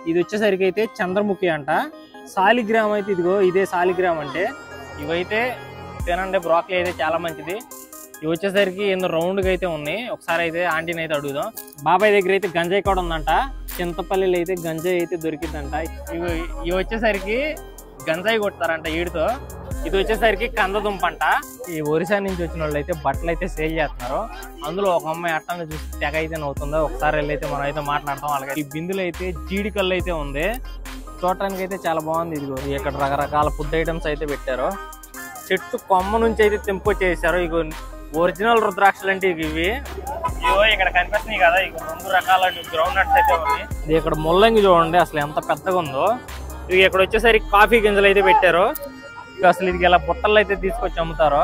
ఇది వచ్చేసరికి అయితే చంద్రముఖి అంట. సాలిగ్రామ్ అయితే ఇదిగో ఇదే సాలిగ్రామ్ అంటే. ఇవైతే తినండి, బ్రాక్లీ అయితే చాలా మంచిది. ఇవి వచ్చేసరికి ఏందో రౌండ్గా అయితే ఉన్నాయి. ఒకసారి అయితే ఆంటీని అయితే అడుగుదాం. బాబాయ్ దగ్గర అయితే గంజాయి కూడా ఉందంట. చింతపల్లిలో అయితే గంజాయి అయితే దొరికిందంట. ఇవి వచ్చేసరికి గంజాయి కొడతారంట ఈడితో. ఇది వచ్చేసరికి కందదుంప అంట. ఈ ఒరిస్సా నుంచి వచ్చిన వాళ్ళు అయితే బట్టలు అయితే సేల్ చేస్తున్నారు. అందులో ఒక అమ్మాయి అట్టంగా చూసి తెగ అయితే నవ్వుతుందో. ఒకసారి వెళ్ళైతే మనం అయితే మాట్లాడతాం వాళ్ళకి. ఈ బిందులో అయితే జీడికల్లు అయితే ఉంది. చూడటానికి అయితే చాలా బాగుంది. ఇదిగో ఇక్కడ రకరకాల ఫుడ్ ఐటమ్స్ అయితే పెట్టారు. చెట్టు కొమ్మ నుంచి అయితే తెంపుకొచ్చేసారు. ఇగో ఒరిజినల్ రుద్రాక్షలు అంటే ఇవి. ఇవో ఇక్కడ కనిపిస్తున్నాయి కదా, ఇక 2 రకాల గ్రౌండ్ నట్స్ అయితే ఉన్నాయి. ఇది ఇక్కడ ముల్లంగి చూడండి అసలు ఎంత పెద్దగా ఉందో. ఇది ఇక్కడ వచ్చేసరికి కాఫీ గింజలు అయితే పెట్టారు. అసలు ఇది ఇలా బుట్టలు అయితే తీసుకొచ్చి అమ్ముతారు.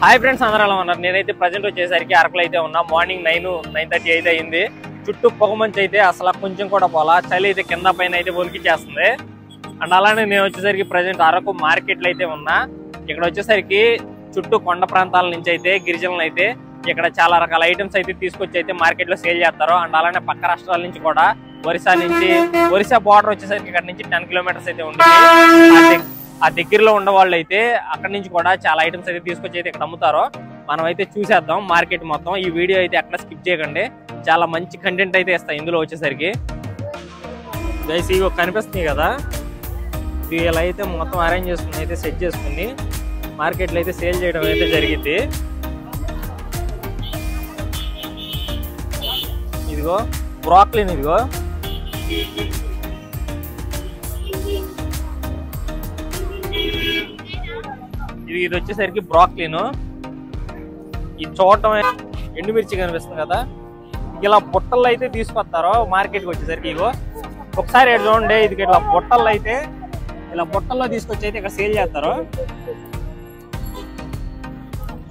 హాయ్ ఫ్రెండ్స్, అందరూ ఎలా ఉన్నారు? నేనైతే ప్రజెంట్ వచ్చేసరికి అరకులు అయితే ఉన్నా. మార్నింగ్ 9:30 అయితే అయింది. చుట్టూ పొగమంచి అయితే అసలు కొంచెం కూడా పోలా. చలి అయితే కింద పైన అయితే ఒలికిచ్చేస్తుంది. అండ్ అలానే నేను వచ్చేసరికి ప్రజెంట్ అరకు మార్కెట్లో అయితే ఉన్నా. ఇక్కడ వచ్చేసరికి చుట్టూ కొండ ప్రాంతాల నుంచి అయితే గిరిజనులు అయితే ఇక్కడ చాలా రకాల ఐటమ్స్ అయితే తీసుకొచ్చి అయితే మార్కెట్ లో సేల్ చేస్తారు. అండ్ అలానే పక్క రాష్ట్రాల నుంచి కూడా ఒరిస్సా బార్డర్ వచ్చేసరికి ఇక్కడ నుంచి 10 కిలోమీటర్స్ అయితే ఉంటుంది. ఆ దగ్గరలో ఉన్న వాళ్ళు అయితే అక్కడ నుంచి కూడా చాలా ఐటమ్స్ అయితే తీసుకొచ్చి అయితే ఇక్కడ అమ్ముతారు. మనం అయితే చూసేద్దాం మార్కెట్ మొత్తం. ఈ వీడియో అయితే ఎక్కడ స్కిప్ చేయకండి, చాలా మంచి కంటెంట్ అయితే ఇస్తాయి ఇందులో వచ్చేసరికి. గైస్ ఇవి కనిపిస్తున్నాయి కదా, ఇలా అయితే మొత్తం అరేంజ్ చేసుకుని అయితే సెట్ చేసుకుని మార్కెట్లో అయితే సేల్ చేయడం అయితే జరిగింది. ఇదిగో బ్రాక్లీన్, ఇదిగో ఇది వచ్చేసరికి బ్రాక్లీను. ఇది చూడటం ఎండుమిర్చి కనిపిస్తుంది కదా, ఇలా బుట్టల్లో అయితే తీసుకొస్తారు మార్కెట్కి వచ్చేసరికి. ఇగో ఒకసారి చూడండి, ఇది ఇట్లా బుట్టల్లో అయితే ఇలా బుట్టల్లో తీసుకొచ్చి అయితే ఇక్కడ సేల్ చేస్తారు.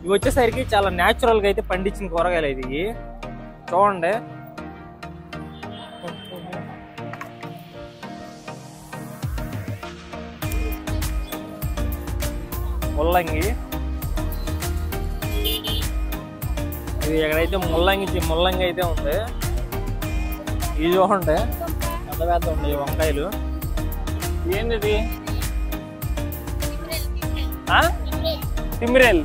ఇవి వచ్చేసరికి చాలా న్యాచురల్ గా అయితే పండించిన కూరగాయలు ఇది. చూడండి ముల్లంగి, ఇది ఎక్కడైతే ముల్లంగి అయితే ఉంది. ఇది చూడండి ఎంత పెద్ద ఉంది వంకాయలు. ఏంది ఇది? తిమ్మిరేలు.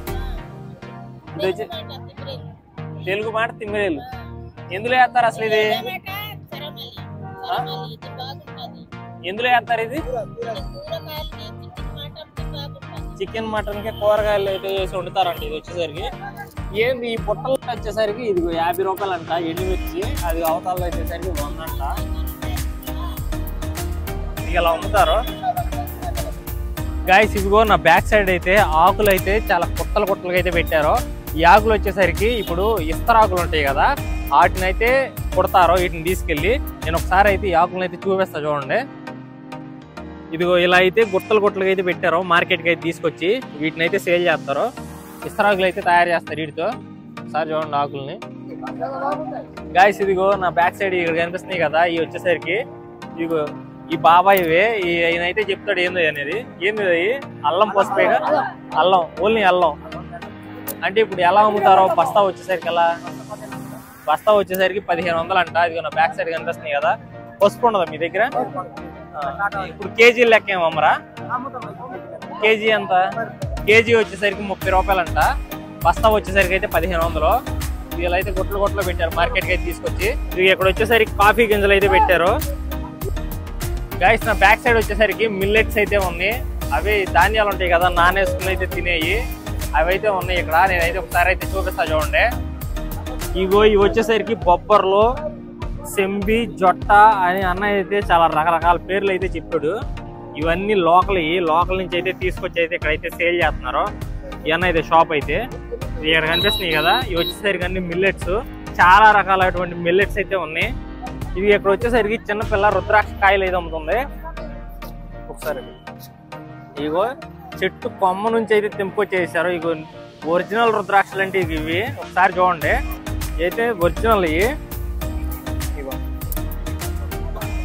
తెలుగు మాట తిమ్మిరేలు. ఎందులో వేస్తారు అసలు ఇది? ఎందులో వేస్తారు ఇది? చికెన్ మటన్ కి కూరగాయలు అయితే వేసి వండుతారండి. ఇది వచ్చేసరికి ఏంది ఈ పుట్టలు వచ్చేసరికి ఇదిగో 50 రూపాయలు అంట ఎండుమిర్చి. అది అవతాల్లో వచ్చేసరికి 100 అంట. ఇలా అమ్ముతారు. గాయస్ ఇదిగో నా బ్యాక్ సైడ్ అయితే ఆకులు అయితే చాలా కుట్టలుగా అయితే పెట్టారు. ఈ ఆకులు వచ్చేసరికి ఇప్పుడు ఇస్తరాకులు ఉంటాయి కదా, వాటిని అయితే కుడతారు. వీటిని తీసుకెళ్ళి నేను ఒకసారి అయితే ఈ ఆకులను అయితే చూపిస్తా చూడండి. ఇదిగో ఇలా అయితే గుట్టలుగా అయితే పెట్టారు. మార్కెట్కి అయితే తీసుకొచ్చి వీటిని అయితే సేల్ చేస్తారు. ఇస్తరాకులు అయితే తయారు చేస్తారు వీటితో. ఒకసారి చూడండి ఆకుల్ని. గాయస్ ఇదిగో నా బ్యాక్ సైడ్ ఇక్కడ కనిపిస్తున్నాయి కదా, ఇవి వచ్చేసరికి ఇదిగో ఈ బాబాయివే. ఈయన అయితే చెప్తాడు ఏందో అనేది. ఏంది అల్లం పసుపేగా, అల్లం, ఓన్లీ అల్లం అంటే. ఇప్పుడు ఎలా అమ్ముతారో బస్తా వచ్చేసరికి అలా బస్తా వచ్చేసరికి 1500 అంట. ఇదిగో నా బ్యాక్ సైడ్ కనిపిస్తున్నాయి కదా. పసుపు ఉండదా మీ దగ్గర? ఇప్పుడు కేజీ లెక్క ఏమమ్మరా? కేజీ ఎంత? కేజీ వచ్చేసరికి 30 రూపాయలు అంట. బస్తా వచ్చేసరికి అయితే 1500. వీళ్ళు అయితే గుట్టలు పెట్టారు మార్కెట్కి అయితే తీసుకొచ్చి. ఇక్కడ వచ్చేసరికి కాఫీ గింజలు అయితే పెట్టారు. గైస్ నా బ్యాక్ సైడ్ వచ్చేసరికి మిల్లెట్స్ అయితే ఉన్నాయి. అవి ధాన్యాలు ఉంటాయి కదా, నానేసుకుని అయితే తినేవి, అవి అయితే ఉన్నాయి ఇక్కడ. నేనైతే ఒకసారి అయితే చూపిస్తా చూడండి. ఇవి వచ్చేసరికి బొబ్బర్లు, సెంబి, జొట్ట అని అన్నయ్య అయితే చాలా రకరకాల పేర్లు అయితే చెప్పాడు. ఇవన్నీ లోకల్ నుంచి అయితే తీసుకొచ్చి అయితే ఇక్కడైతే సేల్ చేస్తున్నారు. ఇవన్నీ అయితే షాప్ అయితే ఇక్కడ కనిపిస్తున్నాయి కదా, ఇవి వచ్చేసరికి అన్ని మిల్లెట్స్. చాలా రకాలైనటువంటి మిల్లెట్స్ అయితే ఉన్నాయి. ఇది ఇక్కడ వచ్చేసరికి చిన్నపిల్ల రుద్రాక్ష కాయలు అయితే అమ్ముతుంది. ఒకసారి ఇగో చెట్టు కొమ్మ నుంచి అయితే తెంపుకొచ్చేసారు. ఇగో ఒరిజినల్ రుద్రాక్షలు అంటే ఇవి. ఒకసారి చూడండి, అయితే ఒరిజినల్ ఇవి.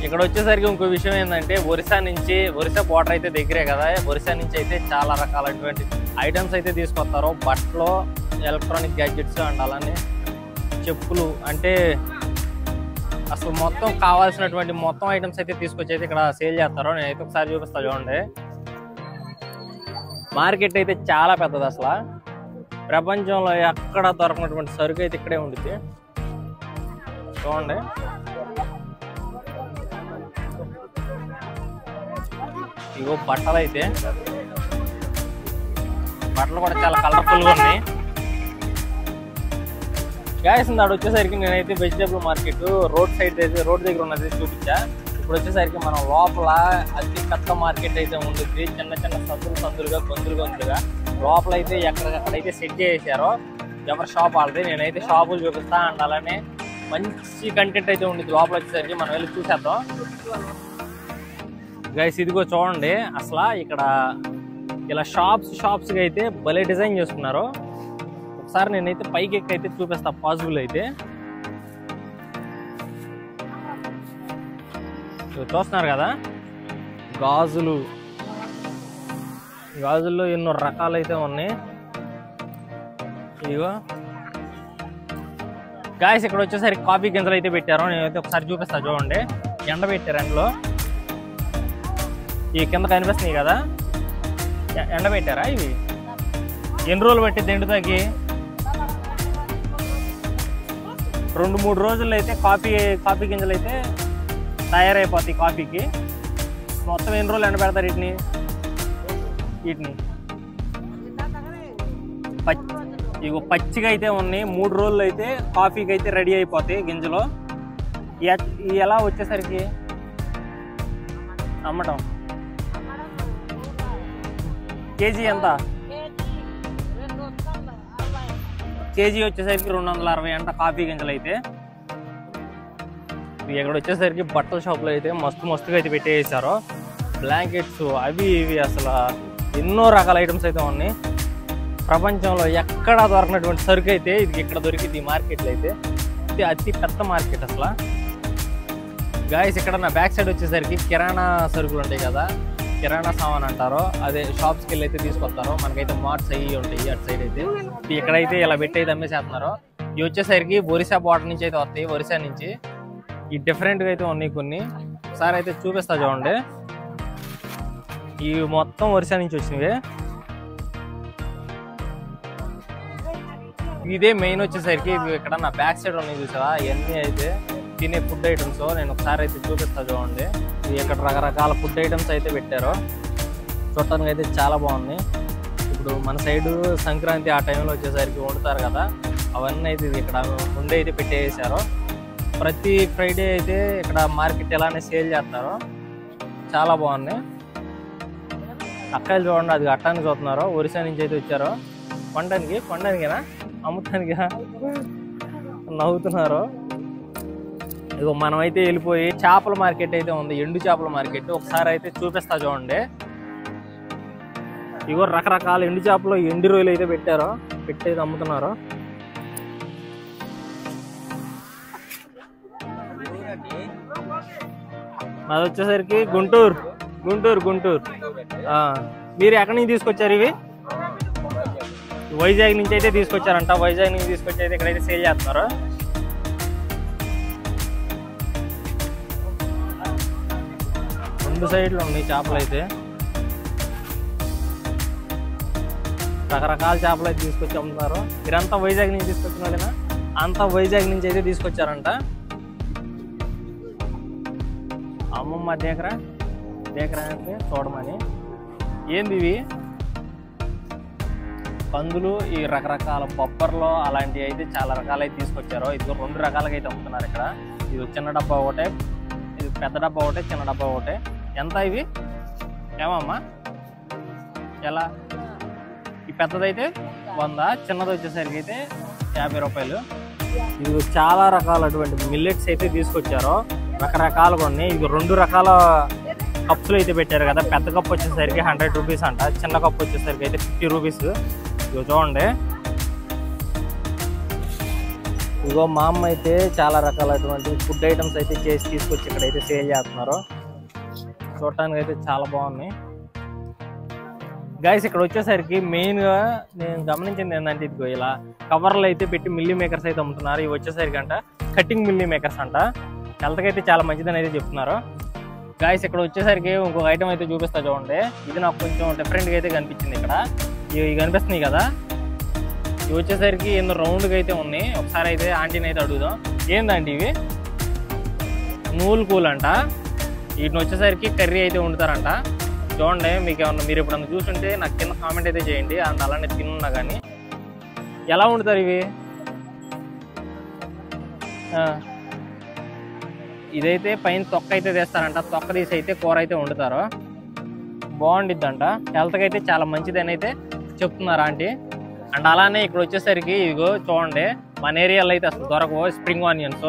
ఇక్కడ వచ్చేసరికి ఇంకో విషయం ఏంటంటే ఒరిస్సా బార్డర్ అయితే దగ్గరే కదా, ఒరిస్సా నుంచి అయితే చాలా రకాలైనటువంటి ఐటమ్స్ అయితే తీసుకొస్తారు. బట్టలు, ఎలక్ట్రానిక్ గ్యాడ్జెట్స్ అండ్ అలానే చెప్పులు, అంటే అసలు మొత్తం కావాల్సినటువంటి మొత్తం ఐటమ్స్ అయితే తీసుకొచ్చి అయితే ఇక్కడ సేల్ చేస్తారు. నేనైతే ఒకసారి చూపిస్తా చూడండి. మార్కెట్ అయితే చాలా పెద్దది. అసలు ప్రపంచంలో ఎక్కడ దొరకనటువంటి సరుకు అయితే ఇక్కడే ఉంటుంది. చూడండి, ఇగో బట్టలు అయితే, బట్టలు కూడా చాలా కలర్ఫుల్గా ఉన్నాయి. గ్యాస్ ఆడ వచ్చేసరికి నేనైతే వెజిటేబుల్ మార్కెట్ రోడ్ సైడ్ అయితే రోడ్ దగ్గర ఉన్నది చూపించా. ఇప్పుడు వచ్చేసరికి మనం లోపల అతి పెద్ద మార్కెట్ అయితే ఉంటుంది. చిన్న చిన్న సందులుగా గొంతులుగా లోపల అయితే ఎక్కడెక్కడైతే సెట్ చేసారో ఎవరి షాప్ వాళ్ళది. నేనైతే షాపులు చూపిస్తా అండ్ అలానే మంచి కంటెంట్ అయితే ఉంటుంది లోపల వచ్చేసరికి. మనం వెళ్ళి చూసేద్దాం. గైస్ ఇదిగో చూడండి, అసలు ఇక్కడ ఇలా షాప్స్కి అయితే భలే డిజైన్ చేసుకున్నారు. ఒకసారి నేనైతే పైకి ఎక్కి అయితే చూపిస్తా పాసిబుల్ అయితే. చూస్తున్నారు కదా, గాజుల్లో ఎన్నో రకాలు అయితే ఉన్నాయి. ఇదిగో గాయస్ ఇక్కడ వచ్చేసరికి కాఫీ గింజలు అయితే పెట్టారు. నేనైతే ఒకసారి చూపిస్తా చూడండి. ఎండ పెట్టారు, ఎండలో ఈ కింద కనిపిస్తున్నాయి కదా, ఎండ పెట్టారా? ఇవి ఎన్ని రోజులు పట్టింది ఎండుతాకి? 2-3 రోజుల్లో అయితే కాఫీ గింజలు అయితే తయారైపోతాయి కాఫీకి. మొత్తం ఎన్ని రోజులు ఎండ పెడతారు వీటిని? ఇగో పచ్చిగా అయితే ఉన్నాయి. 3 రోజులు అయితే కాఫీకి అయితే రెడీ అయిపోతాయి గింజలు. ఎలా వచ్చేసరికి అమ్మటం కేజీ ఎంత? కేజీ వచ్చేసరికి 260 అంట కాఫీ గింజలు అయితే. ఇక్కడ వచ్చేసరికి బట్టల షాప్లో అయితే మస్తుగా అయితే పెట్టేసారు. బ్లాంకెట్స్ అవి ఇవి అసలు ఎన్నో రకాల ఐటమ్స్ అయితే ఉన్నాయి. ప్రపంచంలో ఎక్కడ దొరకనటువంటి సరుకు అయితే ఇది ఇక్కడ దొరికింది ఈ మార్కెట్లో అయితే. ఇది అతి పెద్ద మార్కెట్ అసలు. గాయస్ ఇక్కడ నా బ్యాక్ సైడ్ వచ్చేసరికి కిరాణా సరుకులు ఉంటాయి కదా, కిరాణా సామాన్ అంటారు. అదే షాప్స్కి వెళ్ళి అయితే తీసుకొస్తారు. మనకైతే మార్ట్స్ అయ్యి ఉంటాయి అటు సైడ్ అయితే. ఇక్కడైతే ఇలా పెట్టి అయితే అమ్మేసేస్తున్నారు. ఇవి వచ్చేసరికి ఒరిస్సా బార్డర్ నుంచి అయితే వస్తాయి. ఒరిస్సా నుంచి ఈ డిఫరెంట్గా అయితే ఉన్నాయి కొన్ని. ఒకసారి అయితే చూపిస్తా చూడండి. ఇవి మొత్తం ఒరిస్సా నుంచి వచ్చినవి. ఇదే మెయిన్ వచ్చేసరికి ఇక్కడ నా బ్యాక్ సైడ్ ఉన్నాయి చూసావా, ఇవన్నీ అయితే తినే ఫుడ్ ఐటమ్స్. నేను ఒకసారి అయితే చూపిస్తా చూడండి. ఇక్కడ రకరకాల ఫుడ్ ఐటమ్స్ అయితే పెట్టారు. చూడటానికి అయితే చాలా బాగున్నాయి. ఇప్పుడు మన సైడు సంక్రాంతి ఆ టైంలో వచ్చేసరికి వండుతారు కదా, అవన్నీ అయితే ఇక్కడ ముందే అయితే పెట్టేసారు. ప్రతి ఫ్రైడే అయితే ఇక్కడ మార్కెట్ ఎలానే సేల్ చేస్తారు. చాలా బాగున్నాయి. అక్కాయలు చూడండి, అది అట్టానికి చూస్తున్నారు. ఒరిస్సా నుంచి అయితే వచ్చారు. కొండనికేనా అమ్ముతానికి నవ్వుతున్నారు. ఇగో మనమైతే వెళ్ళిపోయి చేపల మార్కెట్ అయితే ఉంది, ఎండు చేపల మార్కెట్. ఒకసారి అయితే చూపిస్తా చూడండి. ఇగో రకరకాల ఎండు చేపలు, ఎండు రొయ్యలు అయితే పెట్టేది అమ్ముతున్నారు. అది వచ్చేసరికి గుంటూరు. మీరు ఎక్కడి నుంచి తీసుకొచ్చారు? ఇవి వైజాగ్ నుంచి అయితే తీసుకొచ్చారంట. వైజాగ్ నుంచి తీసుకొచ్చి అయితే ఇక్కడైతే సేల్ చేస్తున్నారు. రెండు సైడ్లు ఉన్నాయి చేపలు అయితే. రకరకాల చేపలు అయితే తీసుకొచ్చి అమ్ముతున్నారు. మీరంతా వైజాగ్ నుంచి తీసుకొచ్చిన వాళ్ళేనా? అంతా వైజాగ్ నుంచి అయితే తీసుకొచ్చారంట. అమ్మమ్మ దేకరా అంటే చూడమని. ఏంది ఇవి? కందులు, ఈ రకరకాల బొబ్బర్లు అలాంటివి అయితే చాలా రకాలైతే తీసుకొచ్చారు. ఇది 2 రకాలుగా అయితే అమ్ముతున్నారు ఇక్కడ. ఇది చిన్న డబ్బా ఒకటే, ఇది పెద్ద డబ్బా ఒకటే, చిన్న డబ్బా ఒకటే. ఎంత ఇవి? ఏమమ్మా ఎలా? ఈ పెద్దదైతే 100, చిన్నది వచ్చేసరికి అయితే 50 రూపాయలు. ఇది చాలా రకాలటువంటి మిల్లెట్స్ అయితే తీసుకొచ్చారు. రకరకాలుగా ఉన్నాయి. ఇది 2 రకాల కప్స్లు అయితే పెట్టారు కదా. పెద్ద కప్ వచ్చేసరికి 100 రూపీస్ అంట, చిన్న కప్ వచ్చేసరికి అయితే 50 రూపీస్. ఇగో చూడండి. ఇగో మా అమ్మ అయితే చాలా రకాలటువంటి ఫుడ్ ఐటమ్స్ అయితే చేసి తీసుకొచ్చి ఇక్కడైతే సేల్ చేస్తున్నారు. చూడటానికి అయితే చాలా బాగున్నాయి. గైస్ ఇక్కడ వచ్చేసరికి మెయిన్గా నేను గమనించింది ఏంటంటే, ఇదిగో ఇలా కవర్లు అయితే పెట్టి మిల్లీ మేకర్స్ అయితే అమ్ముతున్నారు. ఇవి వచ్చేసరికి అంట కటింగ్ మిల్లీ మేకర్స్ అంట. హెల్త్కి అయితే చాలా మంచిదని అయితే చెప్తున్నారు. గాయస్ ఇక్కడ వచ్చేసరికి ఇంకొక ఐటమ్ అయితే చూపిస్తా చూడండి. ఇది నాకు కొంచెం డిఫరెంట్గా అయితే కనిపించింది. ఇక్కడ ఇవి కనిపిస్తున్నాయి కదా, ఇవి వచ్చేసరికి ఎన్నో రౌండ్గా అయితే ఉన్నాయి. ఒకసారి అయితే ఆంటీని అయితే అడుగుదాం. ఏందండి ఇవి? నూలు కూల్ అంట. వీటిని వచ్చేసరికి కర్రీ అయితే వండుతారంట. చూడండి, మీకు ఏమన్నా మీరు ఎప్పుడన్నా చూస్తుంటే నాకు కింద కామెంట్ అయితే చేయండి. అంత అలానే తిన్నా కానీ ఎలా వండుతారు ఇవి? ఇదైతే పైన తొక్క అయితే తీస్తారంట. తొక్క తీసి అయితే కూర అయితే వండుతారు. బాగుండిద్దంట, హెల్త్కి అయితే చాలా మంచిదని అయితే చెప్తున్నారు ఆంటీ. అండ్ అలానే ఇక్కడ వచ్చేసరికి ఇదిగో చూడండి, మన ఏరియాలో అయితే అసలు దొరకవు స్ప్రింగ్ ఆనియన్స్.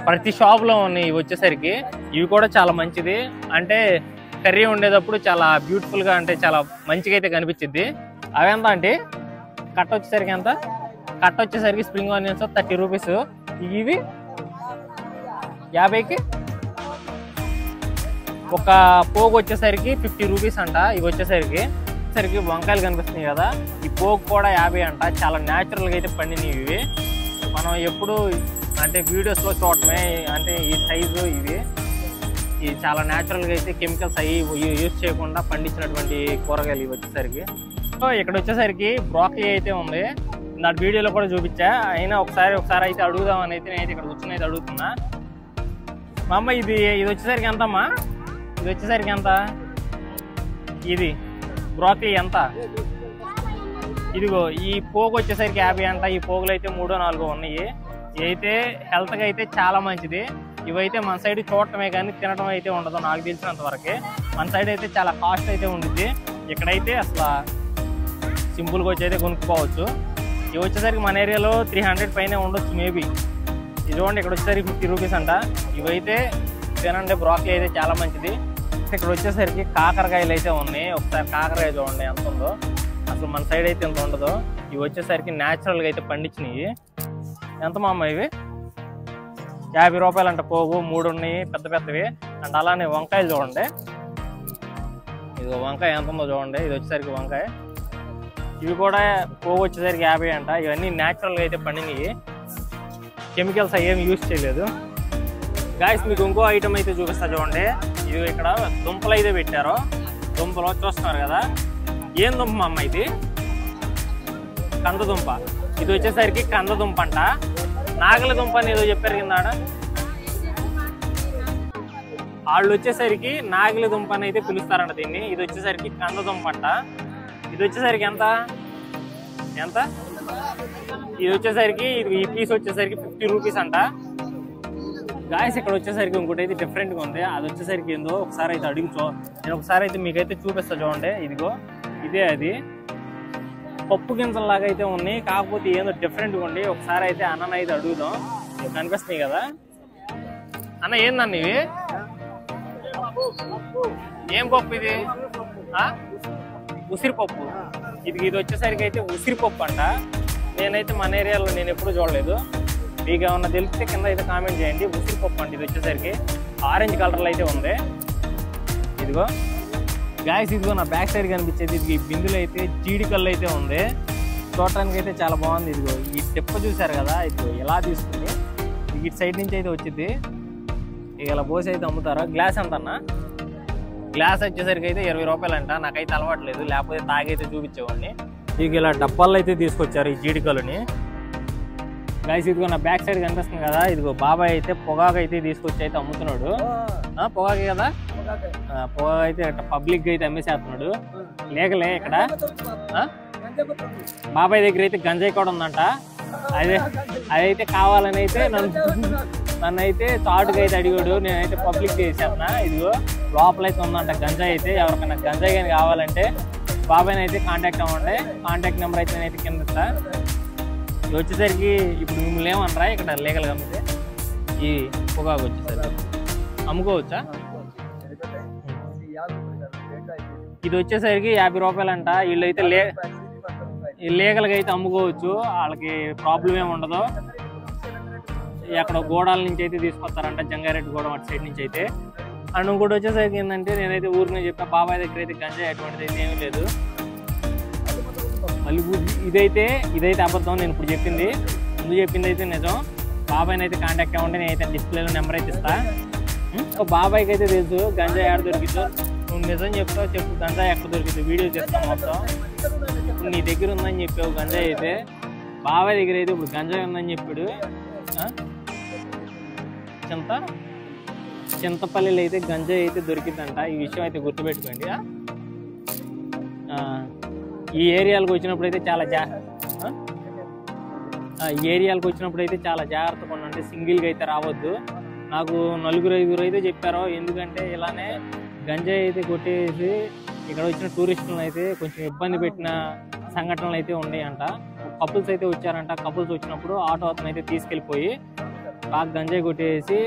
ప్రతి షాప్లో ఉన్నాయి. ఇవి వచ్చేసరికి ఇవి కూడా చాలా మంచిది. అంటే కర్రీ ఉండేటప్పుడు చాలా బ్యూటిఫుల్గా, అంటే చాలా మంచిగా అయితే కనిపించింది. అవి ఎంత అంటే కట్ట వచ్చేసరికి ఎంత? కట్ట వచ్చేసరికి స్ప్రింగ్ ఆనియన్స్ 30 రూపీస్. ఇవి 50కి. ఒక పోగు వచ్చేసరికి 50 రూపీస్ అంట. ఇవి వచ్చేసరికి వంకాయలు కనిపిస్తున్నాయి కదా, ఈ పోగు కూడా 50 అంట. చాలా న్యాచురల్గా అయితే పండినవి ఇవి. మనం ఎప్పుడు అంటే వీడియోస్లో చూడటమే. అంటే ఈ సైజు ఇవి చాలా న్యాచురల్గా అయితే కెమికల్స్ అవి యూజ్ చేయకుండా పండించినటువంటి కూరగాయలు ఇవి వచ్చేసరికి. సో ఇక్కడ వచ్చేసరికి బ్రోకలీ అయితే ఉంది. నా వీడియోలో కూడా చూపించా. అయినా ఒకసారి అయితే అడుగుదామని అయితే నేనైతే ఇక్కడ కూర్చొని అయితే అడుగుతున్నా. మా అమ్మ ఇది వచ్చేసరికి ఎంతమ్మా? ఇది వచ్చేసరికి ఎంత? ఇది బ్రోకలీ ఎంత? ఇదిగో ఈ పోగు వచ్చేసరికి 50 అంట. ఈ పోగులు అయితే 3-4 ఉన్నాయి. ఇవైతే హెల్త్కి అయితే చాలా మంచిది. ఇవైతే మన సైడ్ చూడటమే కానీ తినడం అయితే ఉండదు నాకు తెలిసినంత వరకే. మన సైడ్ అయితే చాలా కాస్ట్ అయితే ఉంటుంది. ఇక్కడైతే అసలు సింపుల్గా వచ్చి అయితే కొనుక్కోవచ్చు. ఇవి వచ్చేసరికి మన ఏరియాలో 300 పైన ఉండొచ్చు మేబీ. ఇది చూడండి, ఇక్కడ వచ్చేసరికి 50 రూపీస్ అంట. ఇవైతే తినండి, బ్రోకలీ అయితే చాలా మంచిది. ఇక్కడ వచ్చేసరికి కాకరకాయలు అయితే ఉన్నాయి. ఒకసారి కాకరకాయ చూడండి ఎంత ఉందో. అసలు మన సైడ్ అయితే ఎంత ఉండదు. ఇవి వచ్చేసరికి న్యాచురల్గా అయితే పండించినవి. ఎంత మా అమ్మ ఇవి? 50 రూపాయలు అంట పోగు. 3 ఉన్నాయి పెద్ద పెద్దవి. అండ్ అలానే వంకాయలు చూడండి, ఇది వంకాయ ఎంత ఉందో చూడండి. ఇది వచ్చేసరికి వంకాయ. ఇవి కూడా పోగు వచ్చేసరికి 50 అంట. ఇవన్నీ న్యాచురల్గా అయితే పండినవి, కెమికల్స్ ఏమి యూజ్ చేయలేదు. గాయస్ మీకు ఇంకో ఐటమ్ అయితే చూపిస్తా చూడండి. ఇది ఇక్కడ దుంపలు అయితే పెట్టారు. దుంపలు చూస్తున్నారు కదా, ఏం దుంప అమ్మ? ఇది కందదుంప. ఇది వచ్చేసరికి కందదుంప అంట. నాగల దుంప అని ఏదో చెప్పారు కింద. వాళ్ళు వచ్చేసరికి నాగలి దుంప అని అయితే పిలుస్తారంట దీన్ని. ఇది వచ్చేసరికి కందదుంప అంట. ఇది వచ్చేసరికి ఎంత? ఇది వచ్చేసరికి ఈ పీస్ వచ్చేసరికి 50 రూపీస్ అంట. గాయస్ ఇక్కడ వచ్చేసరికి ఇంకోటి అయితే డిఫరెంట్గా ఉంది. అది వచ్చేసరికి ఏందో ఒకసారి అయితే అడుగుచో. నేను ఒకసారి అయితే మీకైతే చూపిస్తా చూడండి. ఇదిగో ఇదే అది పప్పు గింజల్లాగా అయితే ఉన్నాయి. కాకపోతే ఏందో డిఫరెంట్గా ఉండి ఒకసారి అయితే అన్నని అయితే అడుగుదాం. ఇవి కనిపిస్తున్నాయి కదా అన్న, ఏందన్న ఇవి? ఏం పప్పు ఇది? ఉసిరిపప్పు. ఇది వచ్చేసరికి అయితే ఉసిరిపప్పు అంట. నేనైతే మన ఏరియాలో నేను ఎప్పుడు చూడలేదు. మీకు ఏమన్నా తెలిస్తే కింద అయితే కామెంట్ చేయండి. ఉసిరిపప్పు అంటే ఇది వచ్చేసరికి ఆరెంజ్ కలర్లో అయితే ఉంది. ఇదిగో గాయస్, ఇదిగో నా బ్యాక్ సైడ్ కనిపించేది ఇది బిందులో అయితే జీడికల్లు అయితే ఉంది. చూడటానికి అయితే చాలా బాగుంది. ఇదిగో ఈ టెప్ప చూసారు కదా, ఇదిగో ఎలా తీసుకుంది ఇటు సైడ్ నుంచి అయితే వచ్చింది. ఇక ఇలా పోసి అయితే అమ్ముతారు. గ్లాస్ ఎంత అన్న? గ్లాస్ వచ్చేసరికి అయితే 20 రూపాయలు అంట. నాకైతే అలవాట్లేదు, లేకపోతే తాగైతే చూపించేవాడిని. ఇక ఇలా డబ్బాల్లో అయితే తీసుకొచ్చారు ఈ జీడికల్లుని. గాయస్ ఇదిగో నా బ్యాక్ సైడ్ కనిపిస్తుంది కదా, ఇదిగో బాబాయ్ అయితే పొగాకు అయితే తీసుకొచ్చి అయితే అమ్ముతున్నాడు. పొగాకే కదా, పొగాకు అయితే పబ్లిక్ అయితే అమ్మేసేస్తున్నాడు. లేకలే ఇక్కడ బాబాయ్ దగ్గర అయితే గంజాయి కూడా ఉందంట. అదైతే కావాలని అయితే నన్ను అయితే చాటుగా అయితే అడిగాడు. నేనైతే పబ్లిక్ చేసేస్తున్నా. ఇదిగో లోపలైతే ఉందంట గంజాయి అయితే. ఎవరికైనా గంజాయి కానీ కావాలంటే బాబాయ్ని అయితే కాంటాక్ట్ అవ్వండి. కాంటాక్ట్ నెంబర్ అయితే నేనైతే కింద ఇస్తా. ఇది వచ్చేసరికి ఇప్పుడు మిమ్మల్ని ఏమనరా ఇక్కడ లీగల్గా అమ్మితే ఈ పొగాకు వచ్చేసరికి అమ్ముకోవచ్చా? ఇది వచ్చేసరికి 50 రూపాయలు అంట. వీళ్ళైతే లీగల్గా అయితే అమ్ముకోవచ్చు, వాళ్ళకి ప్రాబ్లం ఏమి ఉండదు. అక్కడ గోడాల నుంచి అయితే తీసుకొస్తారంట, జంగారెడ్డి గూడెం అటు సైడ్ నుంచి అయితే. అండ్ ఇంకోటి వచ్చేసరికి ఏంటంటే నేనైతే ఊరిని చెప్పా, బాబాయ్ దగ్గర అయితే గంజాయి అటువంటిది అయితే ఏమీ లేదు. మళ్ళీ ఇదైతే అబద్ధం. నేను ఇప్పుడు చెప్పింది ముందు చెప్పింది అయితే నిజం. బాబాయ్ని అయితే కాంటాక్ట్ అవ్వండి, నేనైతే డిస్ప్లేలో నెంబర్ అయితే ఇస్తా. బాబాయ్కి అయితే తెలుసు గంజాయి ఎక్కడ దొరికిద్దో. నువ్వు నిజం చెప్తావు, చెప్పు గంజాయి ఎక్కడ దొరికిద్దు, వీడియో చేస్తాం మొత్తం. ఇప్పుడు నీ దగ్గర ఉందని చెప్పావు గంజాయి అయితే, బాబాయ్ దగ్గర అయితే ఇప్పుడు గంజాయి ఉందని చెప్పాడు. చింతపల్లిలో అయితే గంజాయి అయితే దొరికిందంట. ఈ విషయం అయితే గుర్తుపెట్టుకోండి. ఈ ఏరియాలకు వచ్చినప్పుడు అయితే చాలా జాగ్రత్తగా ఉండండి. సింగిల్గా అయితే రావద్దు. నాకు 4-5 అయితే చెప్పారు. ఎందుకంటే ఇలానే గంజాయి అయితే కొట్టేసి ఇక్కడ వచ్చిన టూరిస్టులను అయితే కొంచెం ఇబ్బంది పెట్టిన సంఘటనలు అయితే ఉన్నాయంట. కపుల్స్ అయితే వచ్చారంట. కపుల్స్ వచ్చినప్పుడు ఆటో అతను అయితే తీసుకెళ్ళిపోయి బాగా గంజాయి కొట్టేసి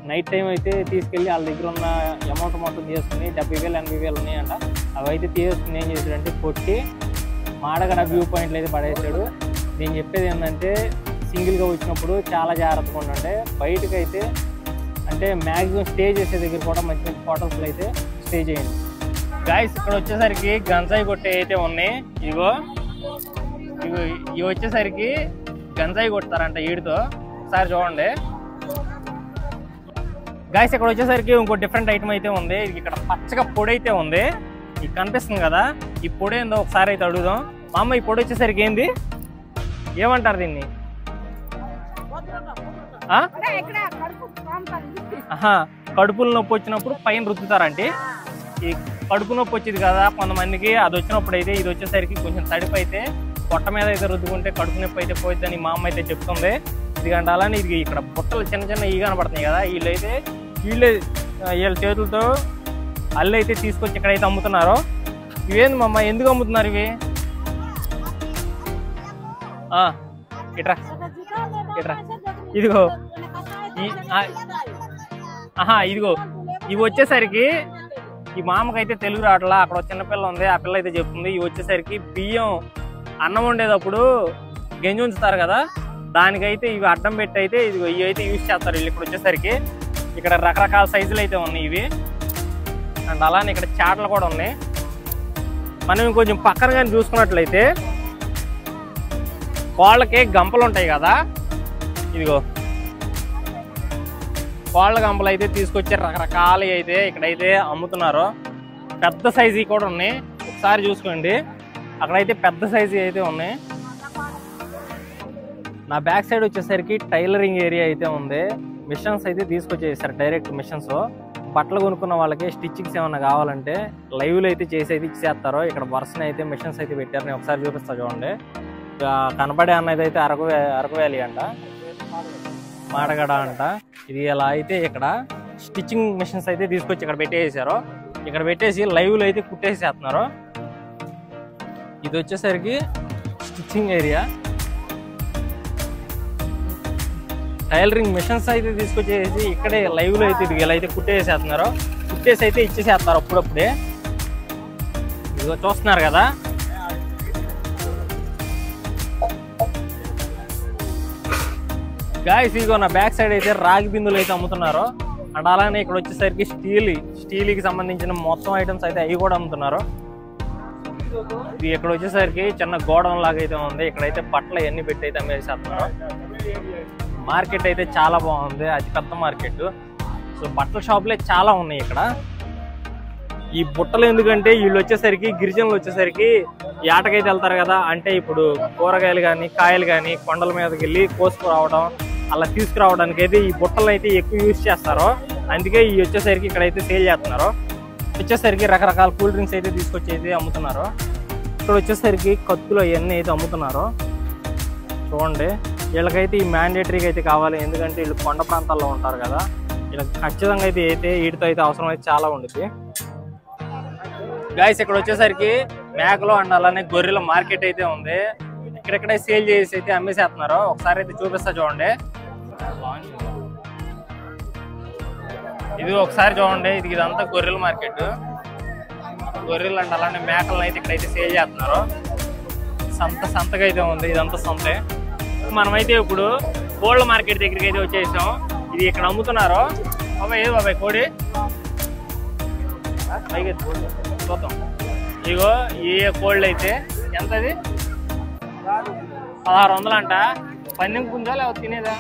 నైట్ టైం అయితే తీసుకెళ్ళి వాళ్ళ దగ్గర ఉన్న అమౌంట్ మొత్తం తీసుకుని 70,000-80,000 ఉన్నాయంట. అవి అయితే తీసుకుని ఏం చేశాడంటే కొట్టి మాడగడ వ్యూ పాయింట్లు అయితే పడేసాడు. నేను చెప్పేది ఏంటంటే సింగిల్గా వచ్చినప్పుడు చాలా జాగ్రత్తగా ఉండండి. బయటకు అయితే అంటే మ్యాక్సిమం స్టే చేసే దగ్గర కూడా మంచి మంచి హోటల్స్లో అయితే స్టే చేయండి. గాయస్ ఇక్కడ వచ్చేసరికి గంజాయి కొట్టే అయితే ఉన్నాయి. ఇవి వచ్చేసరికి గంజాయి కొడతారంట వీడితో. ఒకసారి చూడండి గాయస్. ఇక్కడ వచ్చేసరికి ఇంకో డిఫరెంట్ ఐటమ్ అయితే ఉంది. ఇక్కడ పచ్చగా పొడి అయితే ఉంది. ఇది కనిపిస్తుంది కదా, ఈ పొడి ఏందో ఒకసారి అయితే అడుగుదాం. మా అమ్మ ఈ పొడి వచ్చేసరికి ఏంది, ఏమంటారు దీన్ని? కడుపులో నొప్పి వచ్చినప్పుడు పైన రుద్దుతారంటే. ఈ కడుపు నొప్పి వచ్చింది కదా కొంతమందికి, అది వచ్చినప్పుడు అయితే ఇది వచ్చేసరికి కొంచెం తడిపి అయితే పొట్ట మీద అయితే రుద్దుకుంటే కడుపు నొప్పి అయితే పోయిద్దని మా అమ్మ అయితే చెప్తుంది. ఎందుకంటే అలానే ఇది ఇక్కడ బుట్టలు చిన్న ఈ కనపడుతున్నాయి కదా, వీళ్ళ చేతులతో అల్లు అయితే తీసుకొచ్చి ఇక్కడైతే అమ్ముతున్నారు. ఇవేంది మా అమ్మ, ఎందుకు అమ్ముతున్నారు ఇవి? ఇట్రా ఇదిగో ఇదిగో ఇవి వచ్చేసరికి ఈ మామకైతే తెలుగు రావట్లా. అక్కడ చిన్నపిల్ల ఉంది, ఆ పిల్ల అయితే చెప్తుంది. ఇవి వచ్చేసరికి బియ్యం అన్నం వండేటప్పుడు గంజి ఉంచుతారు కదా, దానికైతే ఇవి అడ్డం పెట్టి అయితే ఇదిగో ఇవి అయితే యూజ్ చేస్తారు వీళ్ళు. ఇక్కడ వచ్చేసరికి ఇక్కడ రకరకాల సైజులు అయితే ఉన్నాయి ఇవి. అండ్ అలానే ఇక్కడ చాటలు కూడా ఉన్నాయి. మనం ఇంకొంచెం పక్కన కానీ చూసుకున్నట్లయితే కోళ్ళకి గంపలు ఉంటాయి కదా, ఇదిగో కోళ్ళ గంపలు అయితే తీసుకొచ్చి రకరకాలు అయితే ఇక్కడైతే అమ్ముతున్నారు. పెద్ద సైజు కూడా ఉన్నాయి, ఒకసారి చూసుకోండి. అక్కడైతే పెద్ద సైజు అయితే ఉన్నాయి. నా బ్యాక్ సైడ్ వచ్చేసరికి టైలరింగ్ ఏరియా అయితే ఉంది. మిషన్స్ అయితే తీసుకొచ్చేసారు, డైరెక్ట్ మిషన్స్. బట్టలు కొనుక్కున్న వాళ్ళకి స్టిచ్చింగ్స్ ఏమన్నా కావాలంటే లైవ్లో అయితే చేసి అయితే ఇచ్చేస్తారు. ఇక్కడ వరుసన అయితే మిషన్స్ అయితే పెట్టారు. నేను ఒకసారి చూపిస్తా చూడండి. కనబడే అన్నది అయితే అరకు వ్యాలీ అంట, మాడగడ అంట. ఇది ఎలా అయితే ఇక్కడ స్టిచ్చింగ్ మిషన్స్ అయితే తీసుకొచ్చి ఇక్కడ పెట్టేసారు. ఇక్కడ పెట్టేసి లైవ్లో అయితే కుట్టేసేస్తున్నారు. ఇది వచ్చేసరికి స్టిచ్చింగ్ ఏరియా. టైలరింగ్ మిషన్స్ అయితే తీసుకొచ్చేసి ఇక్కడే లైవ్లో అయితే ఇది ఇలా అయితే కుట్టేసేస్తున్నారు. కుట్టేసి అయితే ఇచ్చేసేస్తారు అప్పుడప్పుడే. ఇదిగో చూస్తున్నారు కదా, గాయస్ ఇదిగో నా బ్యాక్ సైడ్ అయితే రాగి బిందులు అయితే అమ్ముతున్నారు. అండ్ అలానే ఇక్కడ వచ్చేసరికి స్టీల్కి సంబంధించిన మొత్తం ఐటమ్స్ అయితే అవి కూడా అమ్ముతున్నారు. ఇది ఇక్కడ వచ్చేసరికి చిన్న గోడౌన్ లాగా అయితే ఉంది. ఇక్కడైతే బట్టలు ఎన్ని పెట్టి అయితే అమ్మేసేస్తున్నారు. మార్కెట్ అయితే చాలా బాగుంది, అతి పెద్ద మార్కెట్. సో బట్టల షాపులే చాలా ఉన్నాయి ఇక్కడ. ఈ బుట్టలు ఎందుకంటే వీళ్ళు వచ్చేసరికి గిరిజనులు వచ్చేసరికి ఏటకైతే వెళ్తారు కదా, అంటే ఇప్పుడు కూరగాయలు కానీ కాయలు కానీ కొండల మీదకి వెళ్ళి కోసుకురావడం అలా తీసుకురావడానికి అయితే ఈ బుట్టలు అయితే ఎక్కువ యూజ్ చేస్తారు. అందుకే ఈ వచ్చేసరికి ఇక్కడైతే సేల్ చేస్తున్నారు. వచ్చేసరికి రకరకాల కూల్ డ్రింక్స్ అయితే తీసుకొచ్చి అయితే అమ్ముతున్నారు. ఇక్కడ వచ్చేసరికి కత్తులు అవన్నీ అయితే అమ్ముతున్నారు. చూడండి, వీళ్ళకైతే ఈ మ్యాండేటరీగా అయితే కావాలి, ఎందుకంటే వీళ్ళు కొండ ప్రాంతాల్లో ఉంటారు కదా, వీళ్ళకి ఖచ్చితంగా అయితే వీటితో అయితే అవసరం అయితే చాలా ఉంటుంది. గాయస్ ఇక్కడ వచ్చేసరికి మేకలు అండ్ అలానే గొర్రెల మార్కెట్ అయితే ఉంది. ఇక్కడెక్కడే సేల్ చేసి అయితే అమ్మేసేస్తున్నారు. ఒకసారి అయితే చూపిస్తా చూడండి. ఇది ఒకసారి చూడండి, ఇదంతా గొర్రెల మార్కెట్. గొర్రెలు అండ్ అలానే మేకలను అయితే ఇక్కడైతే సేల్ చేస్తున్నారు. సంతగా అయితే ఉంది, ఇదంతా సంతే. మనమైతే ఇప్పుడు కోళ్ళ మార్కెట్ దగ్గరికి అయితే వచ్చేసాం. ఇది ఇక్కడ అమ్ముతున్నారు. బాబాయ్ ఏది బాబాయ్ కోడి పైకి చూద్దాం. ఇగో ఈ కోళ్ళు అయితే ఎంతది? 1600 అంట. పందెం కుందా లేకపోతే తినేదా?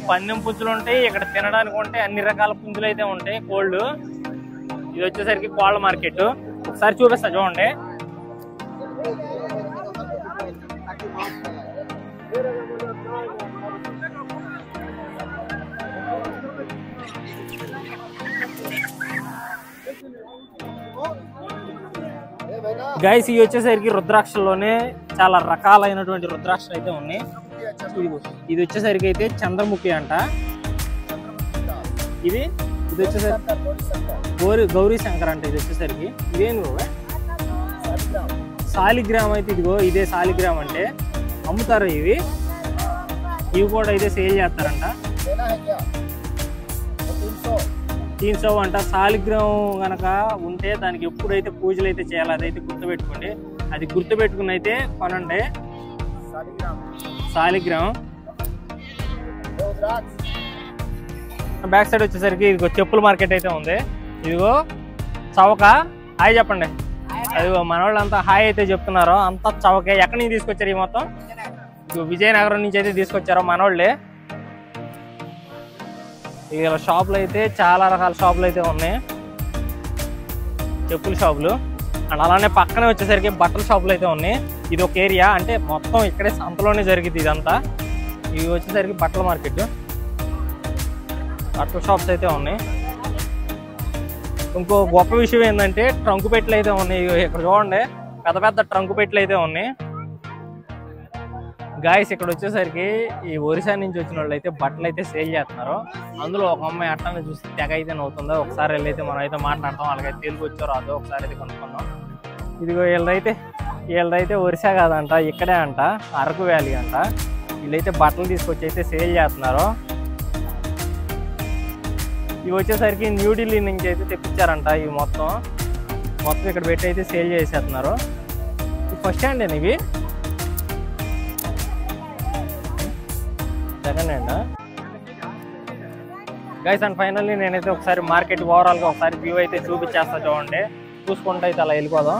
పందెం పుంజులు ఉంటాయి ఇక్కడ, తినడానికి ఉంటాయి, అన్ని రకాల పుంజులు అయితే ఉంటాయి కోళ్ళు. ఇది వచ్చేసరికి కోళ్ళ మార్కెట్. ఒకసారి చూపిస్తా చూడండి. గైస్ ఇవి వచ్చేసరికి రుద్రాక్షల్లోనే చాలా రకాలైనటువంటి రుద్రాక్షలు అయితే ఉన్నాయి. ఇది వచ్చేసరికి అయితే చంద్రముఖి అంట. ఇది వచ్చేసరికి గౌరీ శంకర్ అంట. ఇది వచ్చేసరికి ఇదేంటి సాలిగ్రామ్ అయితే, ఇదిగో ఇదే సాలిగ్రామ్ అంటే అమ్ముతారు. ఇవి కూడా అయితే సేల్ చేస్తారంట. 300 అంట. సాలిగ్రామ్ కనుక ఉంటే దానికి ఎప్పుడైతే పూజలు అయితే చేయాలి అదైతే గుర్తుపెట్టుకోండి. అది గుర్తుపెట్టుకుని అయితే కొనండి. సాలిగ్రామ్. బ్యాక్ సైడ్ వచ్చేసరికి ఇదిగో చెప్పుల మార్కెట్ అయితే ఉంది. ఇదిగో చవక. హాయ్ చెప్పండి. అదిగో మన వాళ్ళంతా హాయ్ అయితే చెప్తున్నారు. అంతా చవకే. ఎక్కడి నుంచి తీసుకొచ్చారు ఈ మొత్తం? ఇదిగో విజయనగరం నుంచి అయితే తీసుకొచ్చారు మనోళ్ళే. ఇలా షాపులు అయితే చాలా రకాల షాపులు అయితే ఉన్నాయి, చెప్పుల షాపులు. అండ్ అలానే పక్కనే వచ్చేసరికి బట్టల షాపులు అయితే ఉన్నాయి. ఇది ఒక ఏరియా, అంటే మొత్తం ఇక్కడే సంతలోనే జరిగింది ఇదంతా. ఇవి వచ్చేసరికి బట్టల మార్కెట్, బట్టల షాప్స్ అయితే ఉన్నాయి. ఇంకో గొప్ప విషయం ఏంటంటే ట్రంకు పెట్లు అయితే ఉన్నాయి. ఇక్కడ చూడండి పెద్ద పెద్ద ట్రంకు పెట్లు అయితే ఉన్నాయి. గాయస్ ఇక్కడ వచ్చేసరికి ఈ ఒరిస్సా నుంచి వచ్చిన వాళ్ళు అయితే బట్టలు అయితే సేల్ చేస్తున్నారు. అందులో ఒక అమ్మాయి అట్టాన్ని చూసి తెగ అయితే నవ్వుతుందో. ఒకసారి వెళ్ళైతే మనం అయితే మాట్లాడతాం. వాళ్ళకైతే తెలుగు వచ్చో రాదో ఒకసారి అయితే కనుక్కున్నాం. ఇదిగో వీళ్ళదైతే ఒరిస్సా కాదంట, ఇక్కడే అంట, అరకు వ్యాలీ అంట. వీళ్ళైతే బట్టలు తీసుకొచ్చి అయితే సేల్ చేస్తున్నారు. ఇవి వచ్చేసరికి న్యూఢిల్లీ నుంచి అయితే తెప్పించారంట. ఇవి మొత్తం ఇక్కడ పెట్టి అయితే సేల్ చేసేస్తున్నారు. ఫస్ట్ హ్యాండ్ ఇవి second hand. Guys and finally నేనైతే ఒకసారి మార్కెట్ ఓవరాల్గా ఒకసారి వ్యూ అయితే చూపించేస్తా చూడండి. చూసుకుంటూ అయితే అలా వెళ్ళిపోదాం.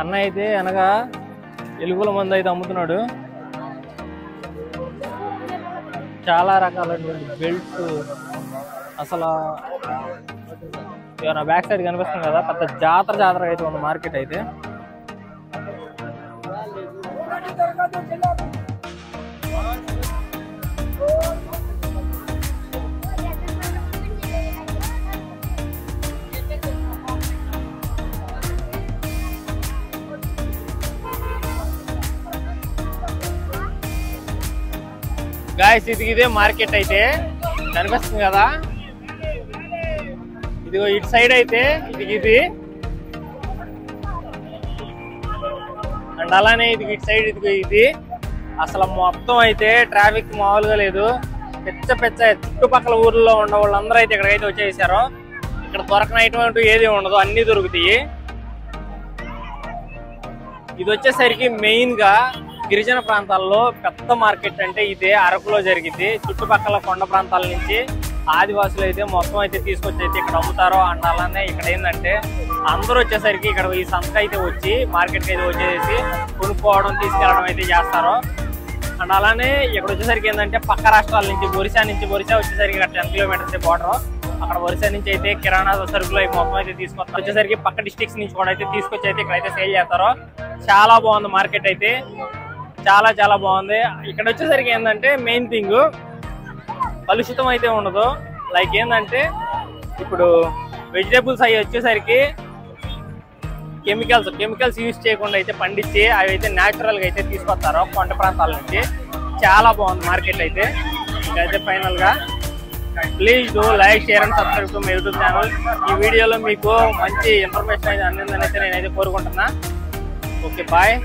అన్న అయితే అనగా ఎలుగుల మందు అయితే అమ్ముతున్నాడు. చాలా రకాలైనటువంటి బెల్ట్స్. అసలు నా బ్యాక్ సైడ్ కనిపిస్తుంది కదా, పెద్ద జాతర అయితే ఉంది మార్కెట్ అయితే. గాయస్ ఇదే మార్కెట్ అయితే కనిపిస్తుంది కదా. ఇదిగో ఇటు సైడ్ అయితే ఇది అండ్ అలానే ఇటు సైడ్ ఇది. అసలు మొత్తం అయితే ట్రాఫిక్ మామూలుగా లేదు. పెద్ద చుట్టుపక్కల ఊర్లో ఉన్న వాళ్ళందరూ అయితే ఇక్కడికైతే వచ్చేసారు. ఇక్కడ దొరకనటువంటి ఏది ఉండదు, అన్ని దొరుకుతాయి. ఇది వచ్చేసరికి మెయిన్ గా గిరిజన ప్రాంతాల్లో పెద్ద మార్కెట్ అంటే ఇదే అరకులో జరిగింది. చుట్టుపక్కల కొండ ప్రాంతాల నుంచి ఆదివాసులు అయితే మొత్తం అయితే తీసుకొచ్చి అయితే ఇక్కడ అమ్ముతారు. అండ్ అలానే ఇక్కడ ఏంటంటే అందరూ వచ్చేసరికి ఇక్కడ ఈ సంత అయితే వచ్చి మార్కెట్కి అయితే వచ్చేసి కొనుక్కోవడం తీసుకెళ్ళడం అయితే చేస్తారు. అండ్ అలానే ఇక్కడ వచ్చేసరికి ఏంటంటే పక్క రాష్ట్రాల నుంచి ఒరిస్సా వచ్చేసరికి ఇక్కడ 10 కిలోమీటర్స్ బార్డర్. అక్కడ ఒరిస్సా నుంచి అయితే కిరాణా సరుకులు అవి మొత్తం అయితే తీసుకొస్తారు. వచ్చేసరికి పక్క డిస్ట్రిక్ట్స్ నుంచి కూడా అయితే తీసుకొచ్చి అయితే ఇక్కడైతే సేల్ చేస్తారు. చాలా బాగుంది మార్కెట్ అయితే, చాలా బాగుంది. ఇక్కడ వచ్చేసరికి ఏంటంటే మెయిన్ థింగ్ కలుషితం అయితే ఉండదు. లైక్ ఏంటంటే ఇప్పుడు వెజిటేబుల్స్ అవి వచ్చేసరికి కెమికల్స్ యూజ్ చేయకుండా అయితే పండించి అవి అయితే న్యాచురల్గా అయితే తీసుకొస్తారు కొండ ప్రాంతాల నుంచి. చాలా బాగుంది మార్కెట్ అయితే. ఇంకైతే ఫైనల్గా please do like, share and subscribe to my YouTube channel. ఈ వీడియోలో మీకు మంచి ఇన్ఫర్మేషన్ అయితే అందిందని అయితే నేనైతే కోరుకుంటున్నా. Okay bye.